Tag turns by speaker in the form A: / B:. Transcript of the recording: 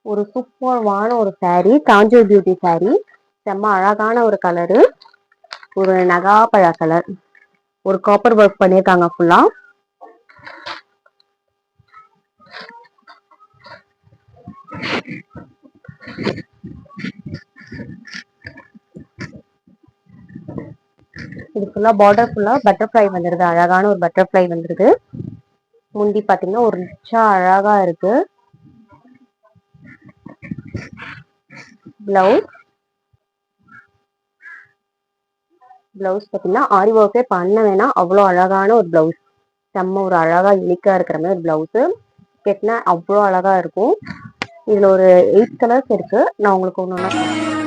A: ஒரு சூப்பர்வான ஒரு saree, conjure beauty saree. செம்ம அழகான ஒரு கலரு. ஒரு நகாப்பழ கலர். ஒரு காப்பர் ஒர்க் பண்ணியிருக்காங்க ஃபுல்லா. இது ஃபுல்லா பார்டர் ஃபுல்லா பட்டர்ஃப்ளை வந்துருது. அழகான ஒரு பட்டர்ஃப்ளை வந்துருது. முந்தி பாத்தீங்கன்னா ஒரு ரிச்சா அழகா இருக்கு. பிளவுஸ் பாத்தீங்கன்னா ஆரி ஒர்க்கே பண்ண வேணாம், அவ்வளோ அழகான ஒரு பிளவுஸ். செம்ம ஒரு அழகா யூனிக்கா இருக்கிற மாதிரி ஒரு பிளவுஸ். கெட்டினா அவ்வளோ அழகா இருக்கும். இதுல ஒரு 8 கலர்ஸ் இருக்கு. நான் உங்களுக்கு ஒன்று